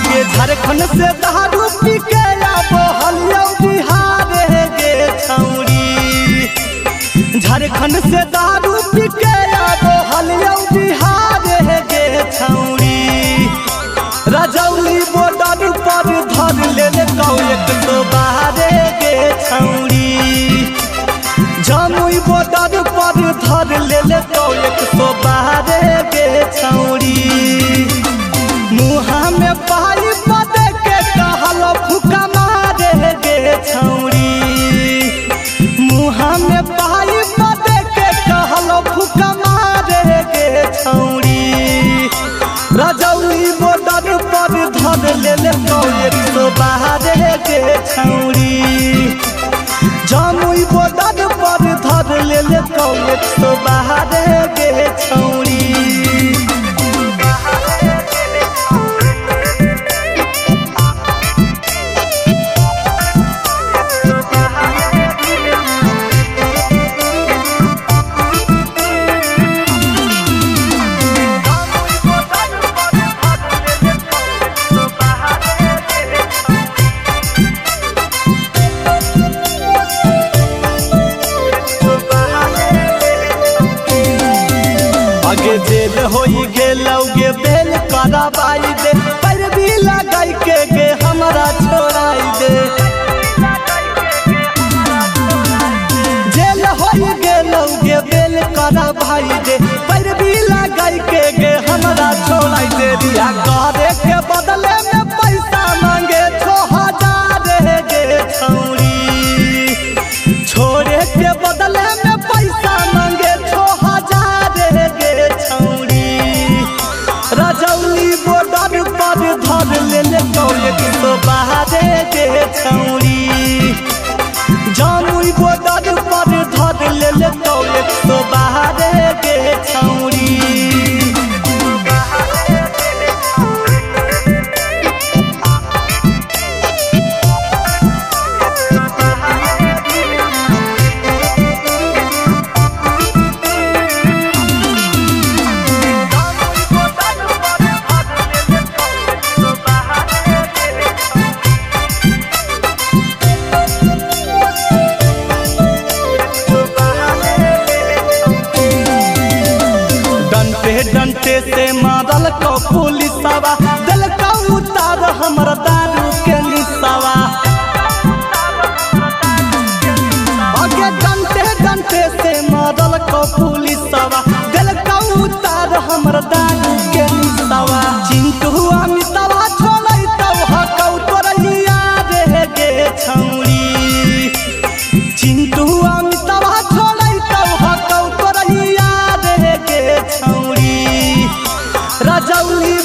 आगे झारखंड से दारू पी के आबो हलियो बिहार गे छौरी। झारखंड से दारू पी के आबो हलियो बिहार गे छौरी। रजौली बॉर्डर पर धर ले कौ 112 गे छौरी। जमुई बॉर्डर पर धर ले कौ 112 गे छौरी। मुहा में पाई बदे के कहल फुका मारे गे छौरी। मुहा में पाई बदे के कहल फुका मारे गे छौरी। रजौली बॉर्डर पर धर ले कौ 112 गे छौरी। जमुई बॉर्डर पर धर ले कौ 112 गे छौरी। आगे जेल होई गेलौगे बेल कराबाई दे। पैरवी लगाई के गे हमरा छोड़ाई दे। जेल होई गेलौगे बेल कराबाई दे। पैरवी लगाई के गे हमरा छोड़ाई दे। रिया करे के बदले में पैसा मांगे 6000 गे छौरी। छोड़े के बदले में पैसा मांगे 6000 गे छौरी। रजौली बॉर्डर पर धर ले कौ 112 गे छौरी। जमुई बॉर्डर पर धर ले कौ 112 गे छौरी। डंटे से मारल को पुलिसवा दिल का उतार हमर दारू के निसवा। आगे डंटे से मारल को पुलिसवा दिल का उतार हमर दारू के निसवा। चिंटू अमितवा छोड़ै तो हकौ तोरैया गे छौरी। चिंटू अमितवा छोड़ै तो हकौ तोरैया गे छौरी। रजौली